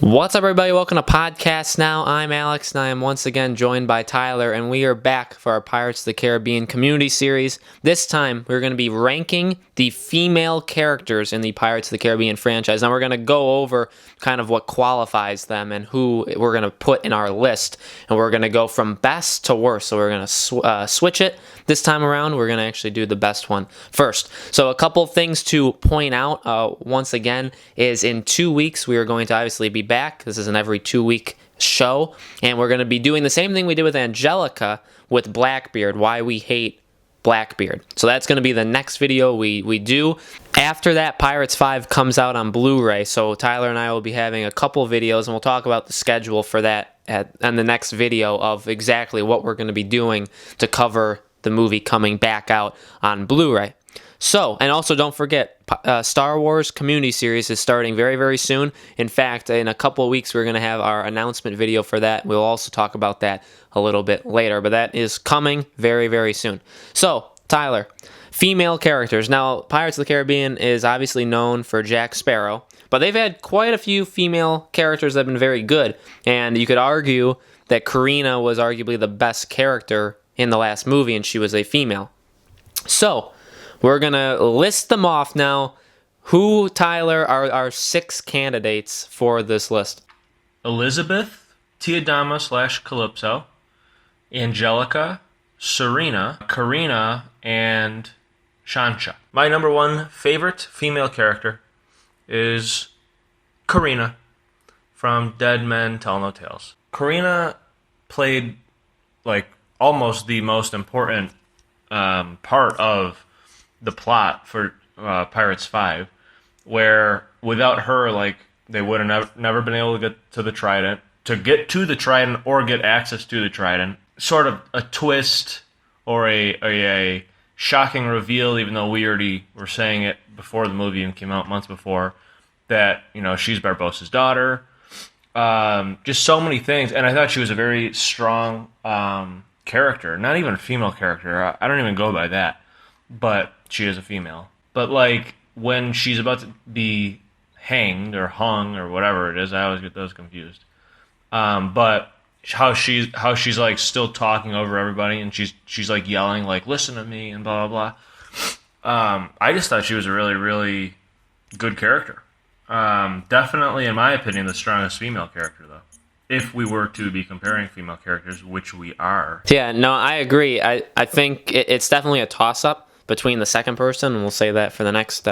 What's up, everybody? Welcome to Podcast Now. I'm Alex, and I am once again joined by Tyler, and we are back for our Pirates of the Caribbean community series. This time, we're going to be ranking the female characters in the Pirates of the Caribbean franchise. Now, we're going to go over kind of what qualifies them and who we're going to put in our list, and we're going to go from best to worst. So we're going to switch it. This time around, we're going to actually do the best one first. So a couple things to point out, once again, is in 2 weeks, we are going to obviously be back. This is an every 2-week show, and we're going to be doing the same thing we did with Angelica with Blackbeard, why we hate Blackbeard. So that's going to be the next video we do. After that, Pirates 5 comes out on Blu-ray, so Tyler and I will be having a couple videos, and we'll talk about the schedule for that on the next video of exactly what we're going to be doing to cover the movie coming back out on Blu-ray. So, and also don't forget, Star Wars Community Series is starting very, very soon. In fact, in a couple of weeks, we're going to have our announcement video for that. We'll also talk about that a little bit later, but that is coming very, very soon. So, Tyler, female characters. Now, Pirates of the Caribbean is obviously known for Jack Sparrow, but they've had quite a few female characters that have been very good, and you could argue that Serina was arguably the best character in the last movie, and she was a female. So, we're going to list them off now. Who, Tyler, are our 6 candidates for this list? Elizabeth, Tiadama / Calypso, Angelica, Serina, Karina, and Sancho. My number one favorite female character is Karina from Dead Men Tell No Tales. Karina played almost the most important part of the plot for Pirates 5, where without her, they would have never been able to get to the Trident, or get access to the Trident. Sort of a twist or a shocking reveal, even though we already were saying it before the movie and came out months before, that, she's Barbossa's daughter. Just so many things, and I thought she was a very strong character, not even a female character. I don't even go by that, but she is a female. But when she's about to be hanged or hung or whatever it is, I always get those confused. But how she's still talking over everybody, and she's yelling listen to me and blah blah blah. I just thought she was a really, really good character. Definitely, in my opinion, the strongest female character, though. If we were to be comparing female characters, which we are. Yeah, no, I agree. I think it's definitely a toss-up between the second person, and we'll say that for the next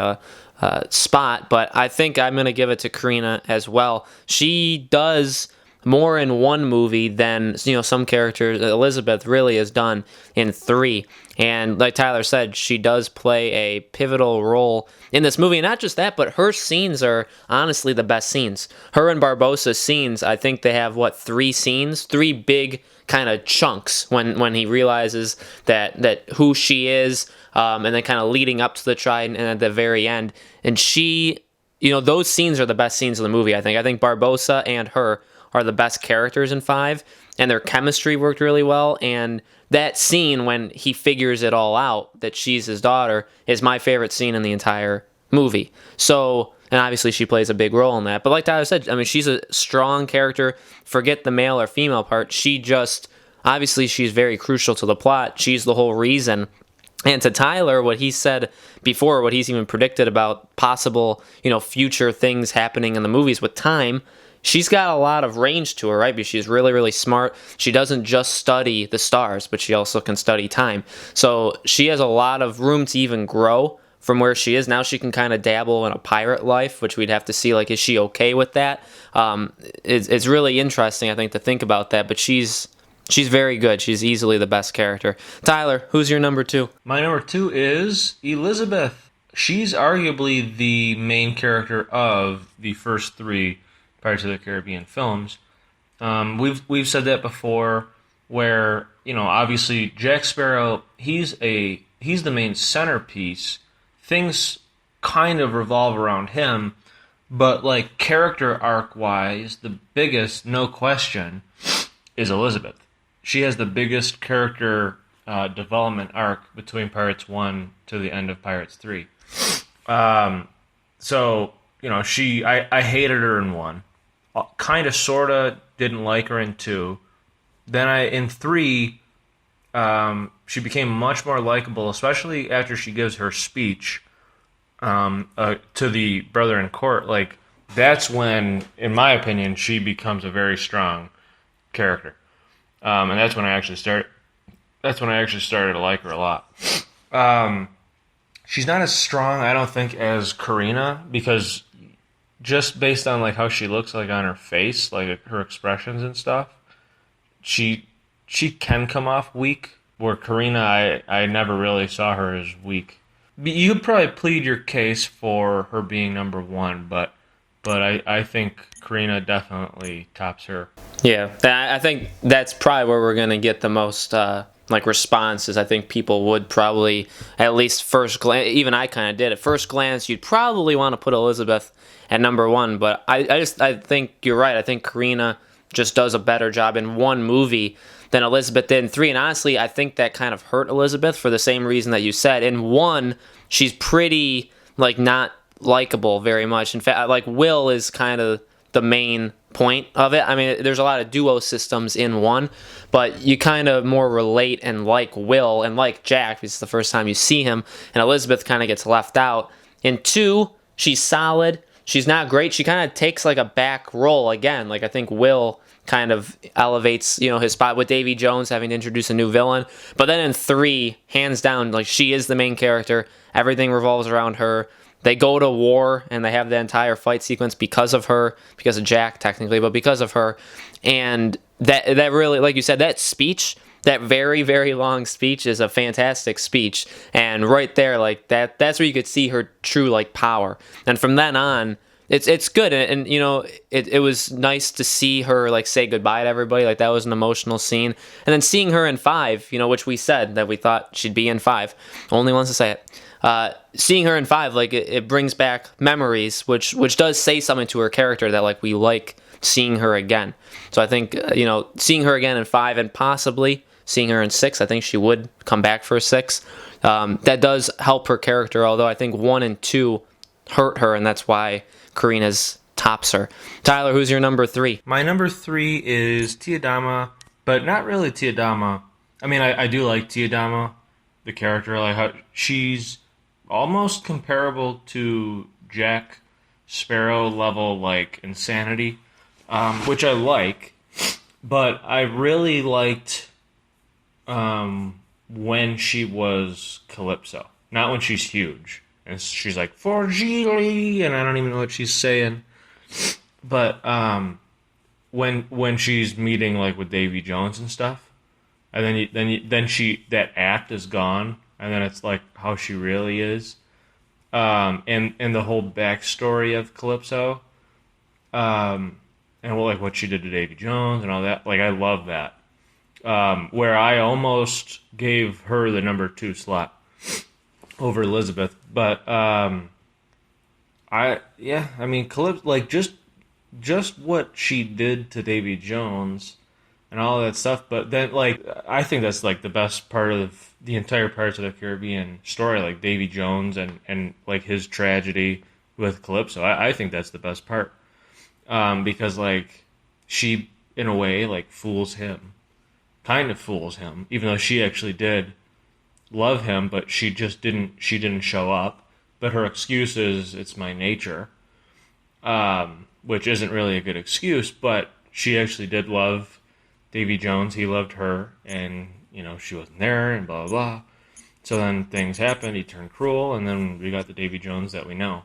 spot. But I think I'm going to give it to Serina as well. She does more in one movie than some characters Elizabeth really has done in 3. And like Tyler said, she does play a pivotal role in this movie. And not just that, but her scenes are honestly the best scenes. Her and Barbossa's scenes, I think they have, 3 scenes? 3 big kind of chunks when he realizes that who she is, and then kind of leading up to the Trident and at the very end. And she, those scenes are the best scenes of the movie, I think. I think Barbossa and her are the best characters in 5, and their chemistry worked really well. And that scene when he figures it all out, that she's his daughter, is my favorite scene in the entire movie. So, and obviously she plays a big role in that. But like Tyler said, she's a strong character. Forget the male or female part. Obviously she's very crucial to the plot. She's the whole reason. And to Tyler, what he said before, what he's even predicted about possible, future things happening in the movies with time, she's got a lot of range to her, right? Because she's really, really smart. She doesn't just study the stars, but she also can study time. So she has a lot of room to even grow from where she is. Now she can kind of dabble in a pirate life, which we'd have to see, is she okay with that? It's really interesting, I think, to think about that. But she's very good. She's easily the best character. Tyler, who's your number 2? My number 2 is Elizabeth. She's arguably the main character of the first 3 Pirates of the Caribbean films. We've said that before, where obviously Jack Sparrow, he's the main centerpiece. Things kind of revolve around him, but character arc wise, the biggest, no question, is Elizabeth. She has the biggest character development arc between Pirates 1 to the end of Pirates 3. So, I hated her in 1. kind of, sort of didn't like her in 2. Then in 3, she became much more likable, especially after she gives her speech to the brother in court. Like, that's when, in my opinion, she becomes a very strong character, and that's when I actually started. That's when I actually started to like her a lot. She's not as strong, I don't think, as Karina, because just based on like how she looks like on her face, like her expressions and stuff, she can come off weak. Where Karina, I never really saw her as weak. You could probably plead your case for her being number 1, but I think Karina definitely tops her. Yeah, I think that's probably where we're gonna get the most like responses. I think people would probably, at least first glance, even I kind of did at first glance, you'd probably want to put Elizabeth at number 1. But I think you're right. I think Karina just does a better job in 1 movie than Elizabeth did in 3. And honestly, I think that kind of hurt Elizabeth for the same reason that you said. In 1, she's pretty like not likable very much. In fact, like Will is kind of the main point of it. I mean, there's a lot of duo systems in 1, but you kind of more relate and like Will and like Jack because it's the first time you see him, and Elizabeth kind of gets left out. In 2, she's solid. She's not great. She kind of takes like a back role again. Like I think Will kind of elevates, his spot with Davy Jones having to introduce a new villain. But then in 3, hands down, like she is the main character. Everything revolves around her. They go to war and they have the entire fight sequence because of her, because of Jack technically, but because of her. And that really, like you said, that speech, that very, very long speech is a fantastic speech. And right there, like that's where you could see her true like power. And from then on, it's good. And it was nice to see her like say goodbye to everybody. Like that was an emotional scene. And then seeing her in 5, which we said that we thought she'd be in 5. Only wants to say it. Seeing her in 5, like it brings back memories, which does say something to her character that like we like seeing her again. So I think seeing her again in 5 and possibly seeing her in 6, I think she would come back for a 6. That does help her character, although I think 1 and 2 hurt her, and that's why Karina's tops her. Tyler, who's your number 3? My number 3 is Tiadama, but not really Tiadama. I mean, I do like Tiadama, the character. Like how she's almost comparable to Jack Sparrow level, like insanity, which I like. But I really liked when she was Calypso, not when she's huge. And she's like, "For Geely," and I don't even know what she's saying. But when she's meeting like with Davy Jones and stuff, and then she that act is gone, and then it's like how she really is, and the whole backstory of Calypso, and what she did to Davy Jones and all that. Like I love that. Where I almost gave her the number 2 slot over Elizabeth, but I mean Calypso, like just what she did to Davy Jones and all that stuff. But then like I think that's like the best part of the entire Pirates of the Caribbean story, like Davy Jones and like his tragedy with Calypso. I think that's the best part, because like she in a way like kind of fools him, even though she actually did love him, but she didn't show up. But her excuse is, "It's my nature," which isn't really a good excuse, but she actually did love Davy Jones. He loved her, and she wasn't there, and blah blah blah. So then things happened. He turned cruel, and then we got the Davy Jones that we know.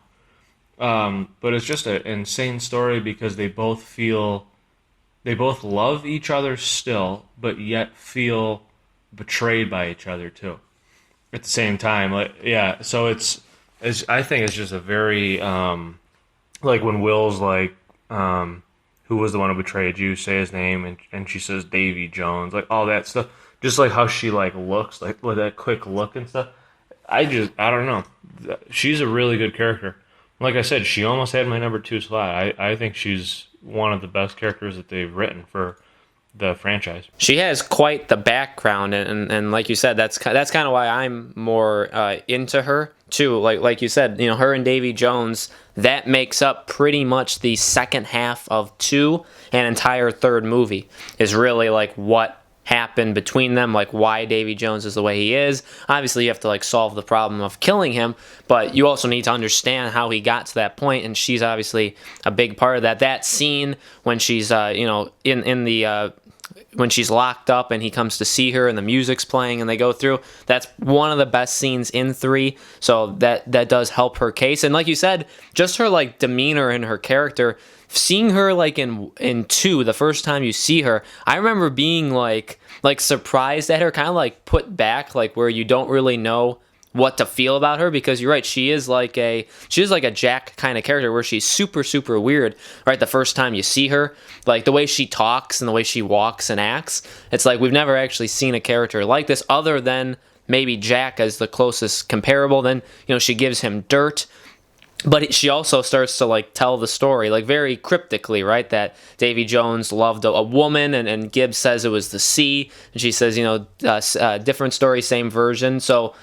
But it's just an insane story because they both love each other still, but yet feel betrayed by each other too at the same time. So I think it's just a very like when Will's like, "Who was the one who betrayed you? Say his name," and she says Davy Jones, like all that stuff. Just like how she like looks, like with that quick look and stuff. I don't know. She's a really good character. Like I said, she almost had my number 2 slot. I think she's one of the best characters that they've written for the franchise. She has quite the background, and like you said, that's kind of why I'm more into her too. Like you said, her and Davy Jones, that makes up pretty much the second half of 2 and entire third movie, is really like what happened between them, like why Davy Jones is the way he is. Obviously, you have to like solve the problem of killing him, but you also need to understand how he got to that point, and she's obviously a big part of that. That scene when she's, in the when she's locked up and he comes to see her and the music's playing and they go through, that's one of the best scenes in 3, so that does help her case. And like you said, just her like demeanor and her character, seeing her like in 2, the first time you see her, I remember being like surprised at her, kind of like put back, like where you don't really know what to feel about her, because you're right, she is like a Jack kind of character where she's super, super weird, right? The first time you see her, like the way she talks and the way she walks and acts, it's like we've never actually seen a character like this other than maybe Jack as the closest comparable. Then, she gives him dirt, but she also starts to like tell the story like very cryptically, right? That Davy Jones loved a woman, and Gibbs says it was the sea, and she says, different story, same version. So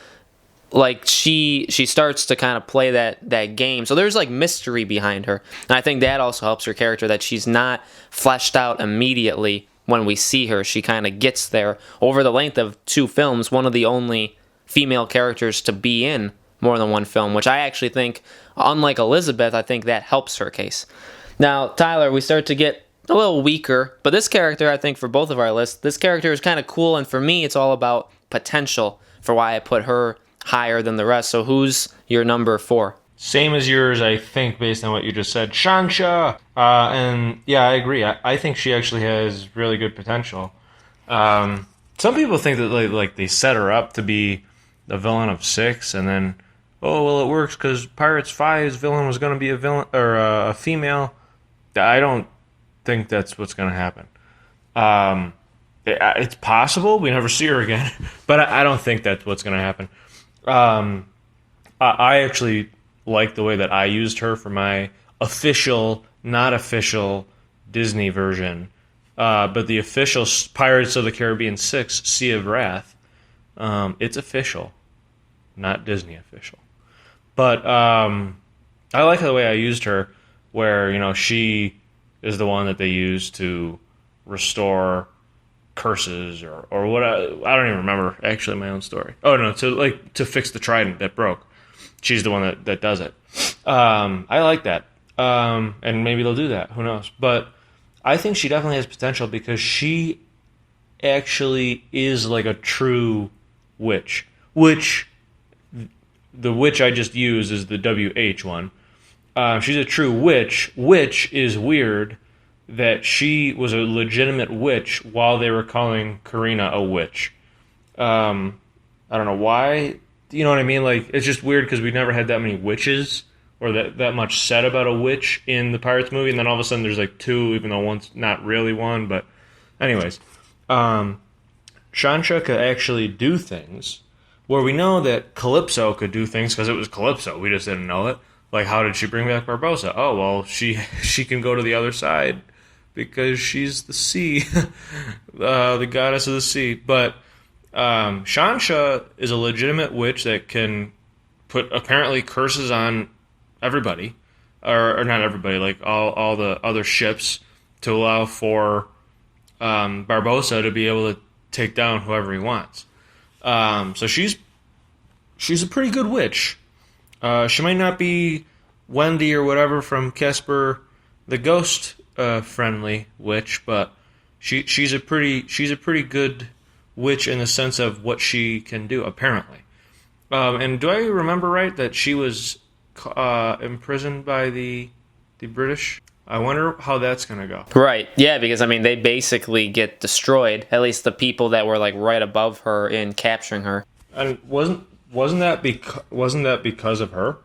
like she starts to kind of play that game. So there's like mystery behind her. And I think that also helps her character, that she's not fleshed out immediately when we see her. She kind of gets there over the length of 2 films, one of the only female characters to be in more than one film, which I actually think, unlike Elizabeth, I think that helps her case. Now, Tyler, we start to get a little weaker, but this character, I think for both of our lists, this character is kind of cool, and for me, it's all about potential for why I put her higher than the rest. So who's your number 4? Same as yours, I think, based on what you just said. Sancho! And yeah, I agree. I think she actually has really good potential. Some people think that like they set her up to be the villain of 6, and then, oh, well, it works because Pirates 5's villain was going to be a villain or a female. I don't think that's what's going to happen. It's possible. We never see her again. But I don't think that's what's going to happen. I actually like the way that I used her for my official, not official Disney version. But the official Pirates of the Caribbean 6, Sea of Wrath, it's official, not Disney official. But I like the way I used her, where, she is the one that they use to restore curses or what. I don't even remember actually my own story. Oh no, to fix the trident that broke. She's the one that does it. I like that. And maybe they'll do that. Who knows? But I think she definitely has potential because she actually is like a true witch. Which the witch I just used is the WH one. She's a true witch, which is weird that she was a legitimate witch while they were calling Karina a witch. I don't know why. You know what I mean? Like, it's just weird because we never had that many witches or that much said about a witch in the Pirates movie, and then all of a sudden there's like 2, even though one's not really one. But anyways, Sancho could actually do things where we know that Calypso could do things because it was Calypso. We just didn't know it. Like, how did she bring back Barbossa? Oh, well, she can go to the other side because she's the sea, the goddess of the sea. But Sancho is a legitimate witch that can put apparently curses on everybody, or not everybody, like all the other ships, to allow for Barbossa to be able to take down whoever he wants. So she's a pretty good witch. She might not be Wendy or whatever from Casper the Ghost friendly witch, but she's a pretty good witch in the sense of what she can do, apparently. And do I remember right that she was imprisoned by the British? I wonder how that's going to go. Right, yeah, because, they basically get destroyed, at least the people that were, like, right above her in capturing her. And wasn't that because of her?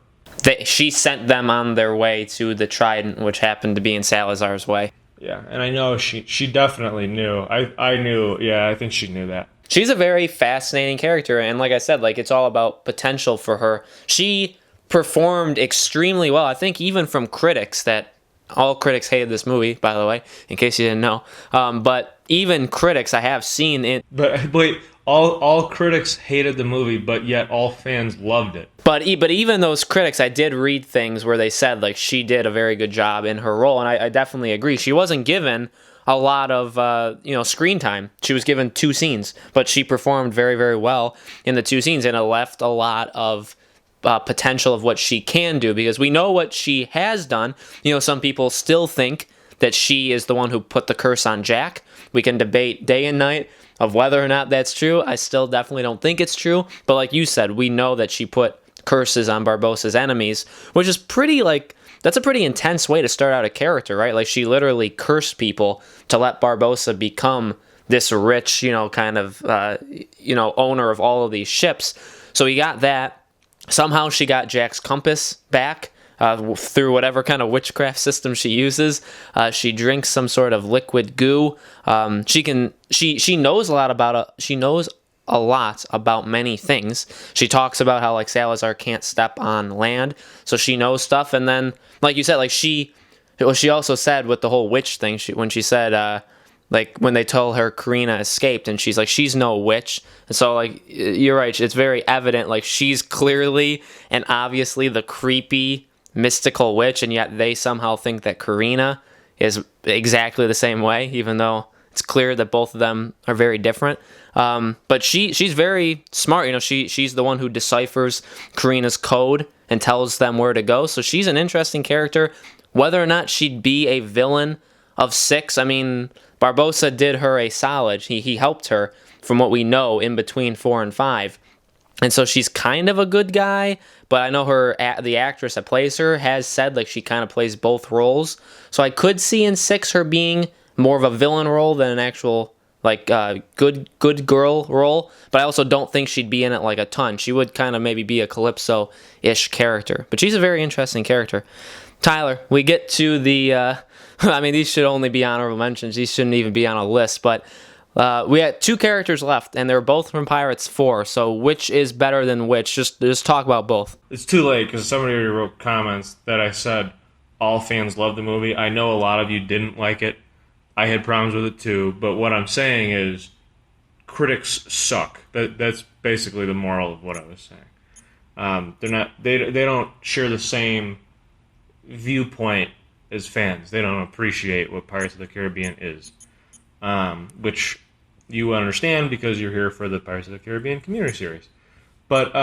She sent them on their way to the Trident, which happened to be in Salazar's way. Yeah, and I know she definitely knew. I knew, yeah, I think she knew that. She's a very fascinating character, and like I said, like, it's all about potential for her. She performed extremely well. I think even from critics that all critics hated this movie, by the way, in case you didn't know. But even critics I have seen it. But wait, all critics hated the movie, but yet all fans loved it. But even those critics, I did read things where they said like she did a very good job in her role, and I definitely agree. She wasn't given a lot of screen time. She was given 2 scenes, but she performed very, very well in the 2 scenes, and it left a lot of potential of what she can do, because we know what she has done. Some people still think that she is the one who put the curse on Jack. We can debate day and night of whether or not that's true. I still definitely don't think it's true, but like you said, we know that she put curses on Barbossa's enemies, which is that's a pretty intense way to start out a character, right? Like, she literally cursed people to let Barbossa become this rich, kind of, owner of all of these ships. So we got that. Somehow she got Jack's compass back through whatever kind of witchcraft system she uses. She drinks some sort of liquid goo. She knows a lot about many things. She talks about how like Salazar can't step on land, so she knows stuff. And then, like you said, like she also said with the whole witch thing, when she said like when they told her Karina escaped, and she's like, she's no witch. And so like you're right, it's very evident like she's clearly and obviously the creepy mystical witch, and yet they somehow think that Karina is exactly the same way, even though it's clear that both of them are very different. But she's very smart. She's the one who deciphers Karina's code and tells them where to go. So she's an interesting character. Whether or not she'd be a villain of 6, I mean, Barbossa did her a solid. He helped her from what we know in between 4 and 5. And so she's kind of a good guy, but I know the actress that plays her has said like she kind of plays both roles. So I could see in 6 her being more of a villain role than an actual like good girl role, but I also don't think she'd be in it like a ton. She would kind of maybe be a Calypso-ish character, but she's a very interesting character. Tyler, we get to the I mean, these should only be honorable mentions. These shouldn't even be on a list, but we had 2 characters left, and they're both from Pirates 4, so which is better than which? Just talk about both. It's too late, because somebody already wrote comments that I said all fans love the movie. I know a lot of you didn't like it. I had problems with it too, but what I'm saying is critics suck. That's basically the moral of what I was saying. They don't share the same viewpoint as fans. They don't appreciate what Pirates of the Caribbean is, which you understand because you're here for the Pirates of the Caribbean Community Series. But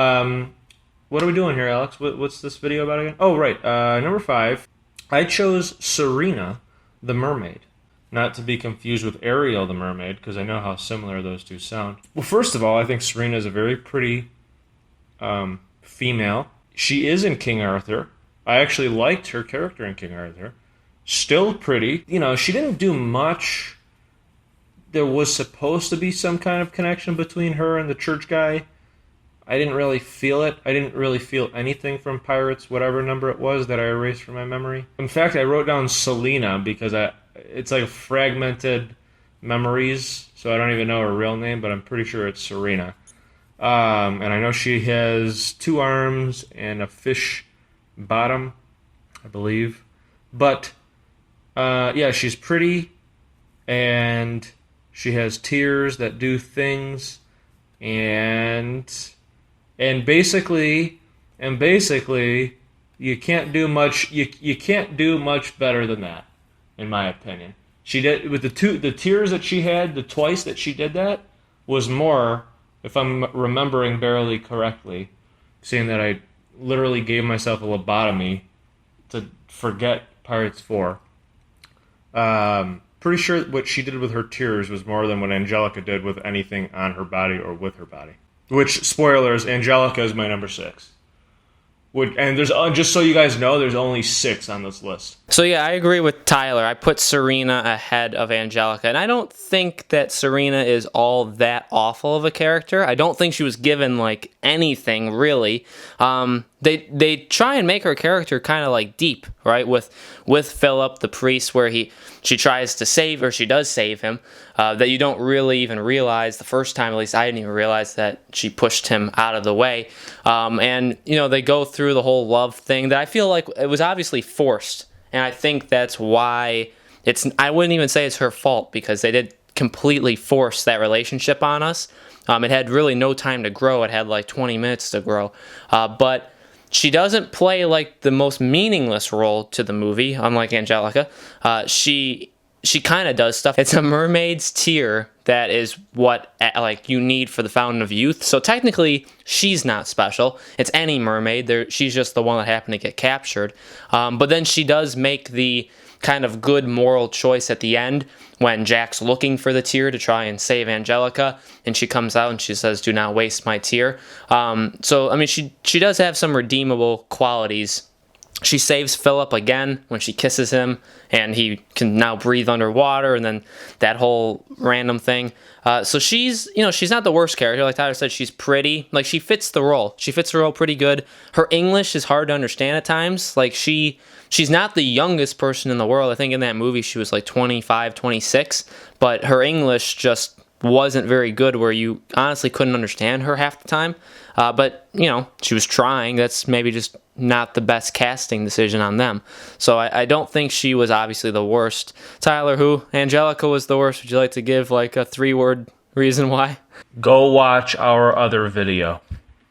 what are we doing here, Alex? What's this video about again? Oh, right. Number 5, I chose Serina the Mermaid. Not to be confused with Ariel the Mermaid, because I know how similar those two sound. Well, first of all, I think Serina is a very pretty female. She is in King Arthur. I actually liked her character in King Arthur. Still pretty. She didn't do much. There was supposed to be some kind of connection between her and the church guy. I didn't really feel it. I didn't really feel anything from Pirates, whatever number it was that I erased from my memory. In fact, I wrote down Selena because it's like fragmented memories, so I don't even know her real name, but I'm pretty sure it's Serina. And I know she has 2 arms and a fish bottom, I believe. But, yeah, she's pretty, and she has tears that do things, and basically, you can't do much. You can't do much better than that, in my opinion. She did with the tears that she had, the twice that she did that was more, if I'm remembering barely correctly, seeing that I literally gave myself a lobotomy to forget Pirates 4. Pretty sure what she did with her tears was more than what Angelica did with anything on her body or with her body. Which, spoilers, Angelica is my number 6. And there's just so you guys know, there's only 6 on this list. So yeah, I agree with Tyler. I put Serina ahead of Angelica, and I don't think that Serina is all that awful of a character. I don't think she was given like anything really. They try and make her character kind of like deep, right? With Philip the priest, where she tries to save, or she does save him. That you don't really even realize the first time. At least I didn't even realize that she pushed him out of the way. And they go through the whole love thing that I feel like it was obviously forced and I think that's why I wouldn't even say it's her fault, because they did completely force that relationship on us. It had really no time to grow. It had like 20 minutes to grow. But she doesn't play like the most meaningless role to the movie, unlike Angelica. She kind of does stuff. It's a mermaid's tear that is what like you need for the Fountain of Youth. So technically, she's not special. It's any mermaid. She's just the one that happened to get captured. But then she does make the kind of good moral choice at the end when Jack's looking for the tear to try and save Angelica, and she comes out and she says, "Do not waste my tear." So I mean, she does have some redeemable qualities. She saves Philip again when she kisses him, and he can now breathe underwater, and then that whole random thing. So she's not the worst character. Like Tyler said, she's pretty. Like, she fits the role. She fits the role pretty good. Her English is hard to understand at times. Like, she's not the youngest person in the world. I think in that movie she was like 25, 26, but her English just wasn't very good, where you honestly couldn't understand her half the time. But, she was trying. That's maybe just not the best casting decision on them. So I don't think she was obviously the worst. Tyler, who? Angelica was the worst. Would you like to give like a 3-word reason why? Go watch our other video.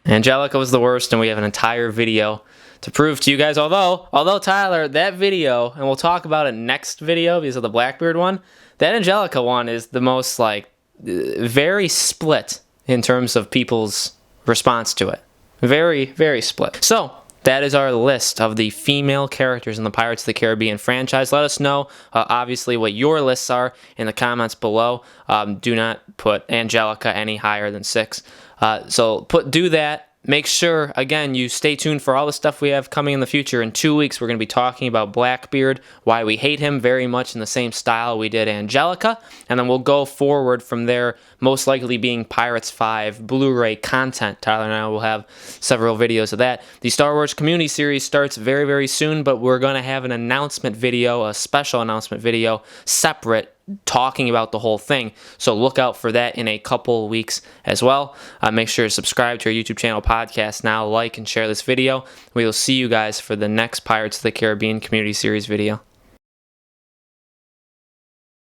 Angelica was the worst, and we have an entire video to prove to you guys. Although Tyler, that video, and we'll talk about it next video because of the Blackbeard one, that Angelica one is the most like very split in terms of people's response to it. Very, very split. So that is our list of the female characters in the Pirates of the Caribbean franchise. Let us know, obviously, what your lists are in the comments below. Do not put Angelica any higher than 6. So do that. Make sure, again, you stay tuned for all the stuff we have coming in the future. In 2 weeks, we're going to be talking about Blackbeard, why we hate him, very much in the same style we did Angelica. And then we'll go forward from there, most likely being Pirates 5 Blu-ray content. Tyler and I will have several videos of that. The Star Wars Community Series starts very, very soon, but we're going to have an announcement video, a special announcement video, separate, talking about the whole thing. So look out for that in a couple weeks as well. Make sure to subscribe to our YouTube channel, Podcast Now, like and share this video. We will see you guys for the next Pirates of the Caribbean Community Series video.